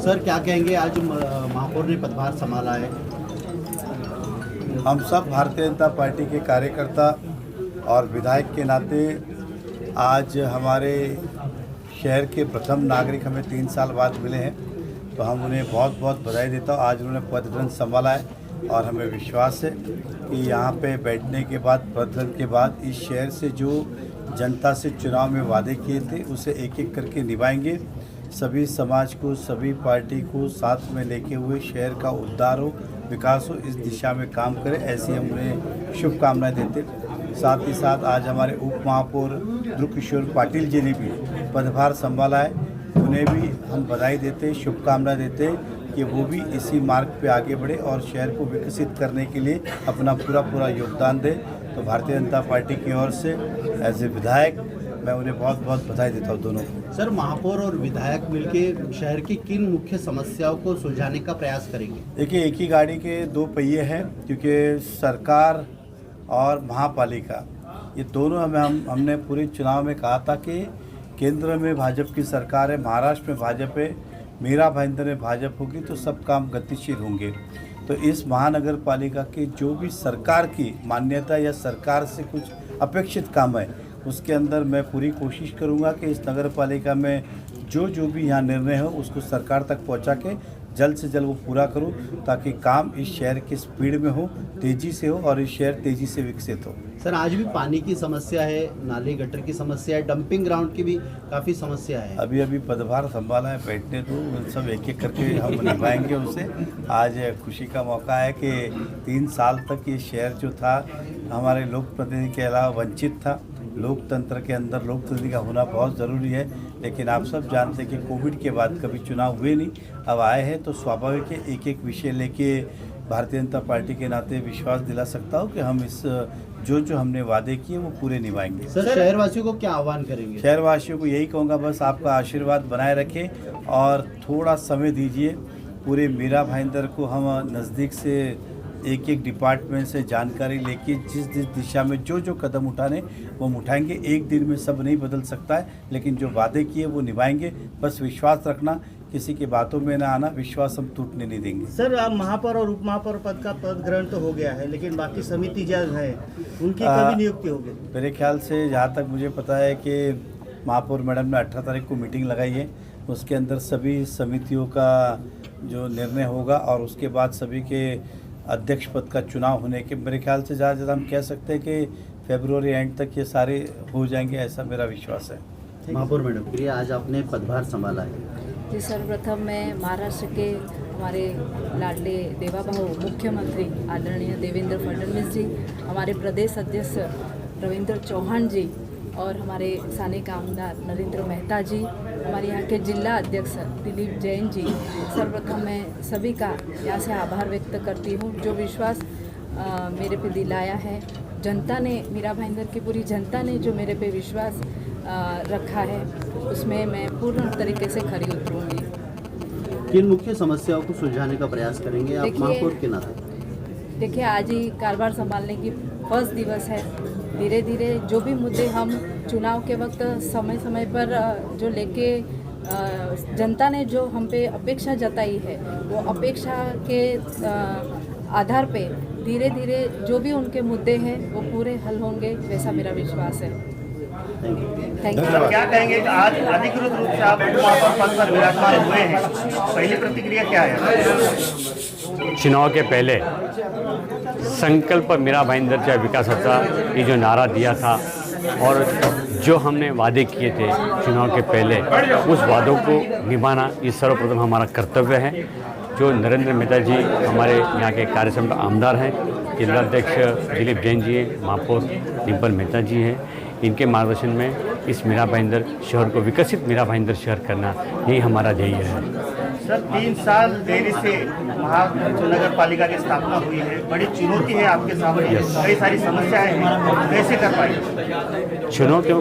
Sir क्या कहेंगे, आज महापौर ने पदभार संभाला है। हम सब भारतीय जनता पार्टी के कार्यकर्ता और विधायक के नाते आज हमारे शहर के प्रथम नागरिक हमें 3 साल बाद मिले हैं, तो हम उन्हें बहुत बहुत बधाई देता हूँ। आज उन्होंने पदग्रहण संभाला है और हमें विश्वास है कि यहाँ पे बैठने के बाद, पदग्रहण के बाद इस शहर से जो जनता से चुनाव में वादे किए थे उसे एक एक करके निभाएंगे। सभी समाज को, सभी पार्टी को साथ में लेके हुए शहर का उद्धार हो, विकास हो, इस दिशा में काम करें, ऐसी हम उन्हें शुभकामनाएं देते। साथ ही साथ आज हमारे उप महापौर ध्रुव किशोर पाटिल जी ने भी पदभार संभाला है, उन्हें भी हम बधाई देते, शुभकामनाएं देते कि वो भी इसी मार्ग पे आगे बढ़े और शहर को विकसित करने के लिए अपना पूरा योगदान दे। तो भारतीय जनता पार्टी की ओर से एज ए विधायक मैं उन्हें बहुत बहुत बधाई देता हूँ दोनों को। सर महापौर और विधायक मिलकर शहर की किन मुख्य समस्याओं को सुलझाने का प्रयास करेंगे? देखिए, एक ही गाड़ी के 2 पहिए हैं, क्योंकि सरकार और महापालिका ये दोनों हमने पूरे चुनाव में कहा था कि केंद्र में भाजपा की सरकार है, महाराष्ट्र में भाजपा है, मीरा भाईंदर में भाजपा होगी तो सब काम गतिशील होंगे। तो इस महानगर पालिका की जो भी सरकार की मान्यता या सरकार से कुछ अपेक्षित काम है उसके अंदर मैं पूरी कोशिश करूंगा कि इस नगर पालिका में जो भी यहाँ निर्णय हो उसको सरकार तक पहुँचा के जल्द से जल्द वो पूरा करूं, ताकि काम इस शहर की स्पीड में हो, तेज़ी से हो और इस शहर तेज़ी से विकसित हो। सर आज भी पानी की समस्या है, नाले गटर की समस्या है, डंपिंग ग्राउंड की भी काफ़ी समस्या है। अभी पदभार संभाला है, बैठने दो, सब एक एक करके हम निभाएंगे उसे। आज खुशी का मौका है कि 3 साल तक ये शहर जो था हमारे लोक प्रतिनिधि के अलावा वंचित था। लोकतंत्र के अंदर लोकतंत्र का होना बहुत ज़रूरी है, लेकिन आप सब जानते हैं कि कोविड के बाद कभी चुनाव हुए नहीं, अब आए हैं तो स्वाभाविक है एक एक विषय लेके भारतीय जनता पार्टी के नाते विश्वास दिला सकता हूँ कि हम इस जो हमने वादे किए वो पूरे निभाएंगे। सर शहरवासियों को क्या आह्वान करेंगे? शहरवासियों को यही कहूँगा, बस आपका आशीर्वाद बनाए रखें और थोड़ा समय दीजिए। पूरे मीरा भाईंदर को हम नज़दीक से एक एक डिपार्टमेंट से जानकारी लेके जिस दिशा में जो कदम उठाने वो उठाएंगे। एक दिन में सब नहीं बदल सकता है, लेकिन जो वादे किए वो निभाएंगे। बस विश्वास रखना, किसी की बातों में ना आना, विश्वास हम टूटने नहीं देंगे। सर अब महापौर और उप महापौर पद का पद ग्रहण तो हो गया है, लेकिन बाकी समिति जो है उनकी कभी नियुक्ति होगी? मेरे ख्याल से जहाँ तक मुझे पता है कि महापौर मैडम ने 18 तारीख को मीटिंग लगाई है, उसके अंदर सभी समितियों का जो निर्णय होगा और उसके बाद सभी के अध्यक्ष पद का चुनाव होने के मेरे ख्याल से ज़्यादा हम कह सकते हैं कि फरवरी एंड तक ये सारे हो जाएंगे, ऐसा मेरा विश्वास है। महापौर मैडम, ये आज आपने पदभार संभाला है। जी, सर्वप्रथम मैं महाराष्ट्र के हमारे लाडले देवाभाऊ मुख्यमंत्री आदरणीय देवेंद्र फडणवीस जी, हमारे प्रदेश अध्यक्ष रविंद्र चौहान जी और हमारे स्थानीय आमदार नरेंद्र मेहता जी, हमारे यहाँ के जिला अध्यक्ष दिलीप जैन जी, सर्वप्रथम मैं सभी का यहाँ से आभार व्यक्त करती हूँ। जो विश्वास मेरे पे दिलाया है जनता ने, मीरा भाईंदर की पूरी जनता ने जो मेरे पे विश्वास रखा है, उसमें मैं पूर्ण तरीके से खरी उतरूँगी। किन मुख्य समस्याओं को सुलझाने का प्रयास करेंगे आप महापौर के नाते? देखिए, आज ही कार्यभार संभालने की फर्स्ट दिवस है। धीरे धीरे जो भी मुद्दे हम चुनाव के वक्त समय पर जो लेके जनता ने जो हम पे अपेक्षा जताई है, वो अपेक्षा के आधार पे धीरे धीरे जो भी उनके मुद्दे हैं वो पूरे हल होंगे, वैसा मेरा विश्वास है। Thank you. क्या कहेंगे कि आज अधिकृत रूप से आप महापौर पद पर विराजमान हुए हैं, पहली प्रतिक्रिया क्या है? चुनाव के पहले संकल्प मीरा भाईंदरच्या विकासाचा ये जो नारा दिया था और जो हमने वादे किए थे चुनाव के पहले, उस वादों को निभाना ये सर्वप्रथम हमारा कर्तव्य है। जो नरेंद्र मेहता जी हमारे यहाँ के कार्यसमिति आमदार हैं, जिलाध्यक्ष दिलीप जैन जी हैं, महापौर डिम्पल मेहता जी हैं, इनके मार्गदर्शन में इस मीरा भाईंदर शहर को विकसित मीरा भाईंदर शहर करना यही हमारा ध्येय है। सर 3 साल देरी से महानगर पालिका की स्थापना हुई है, बड़ी चुनौती है आपके सामने, कई सारी समस्याएं हैं, कैसे कर पाएंगे? चुनौतियों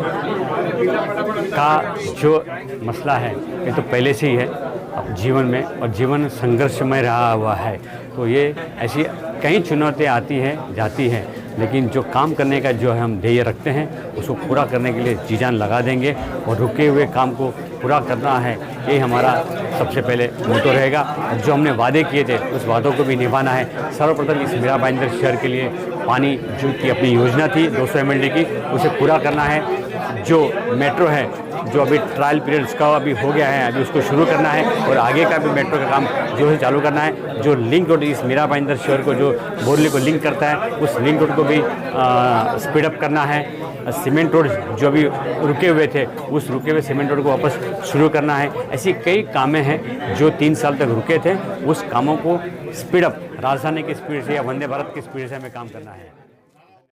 का जो मसला है ये तो पहले से ही है अब जीवन में, और जीवन संघर्षमय रहा हुआ है, तो ये ऐसी कई चुनौतियाँ आती हैं जाती हैं, लेकिन जो काम करने का जो है हम ध्येय रखते हैं उसको पूरा करने के लिए जी जान लगा देंगे और रुके हुए काम को पूरा करना है, ये हमारा सबसे पहले मोटो रहेगा। और जो हमने वादे किए थे उस वादों को भी निभाना है। सर्वप्रथम इस मीरा भाईंदर शहर के लिए पानी जो की अपनी योजना थी 200 MLD की, उसे पूरा करना है। जो मेट्रो है, जो अभी ट्रायल पीरियड उसका अभी हो गया है, अभी उसको शुरू करना है और आगे का भी मेट्रो का काम जो है चालू करना है। जो लिंक रोड इस मीरा भाईंदर शहर को जो बोरली को लिंक करता है, उस लिंक रोड को भी स्पीड अप करना है। सीमेंट रोड जो अभी रुके हुए थे, उस रुके हुए सीमेंट रोड को वापस शुरू करना है। ऐसी कई कामें हैं जो 3 साल तक रुके थे, उस कामों को स्पीड अप राजधानी की स्पीड से या वंदे भारत की स्पीड से हमें काम करना है।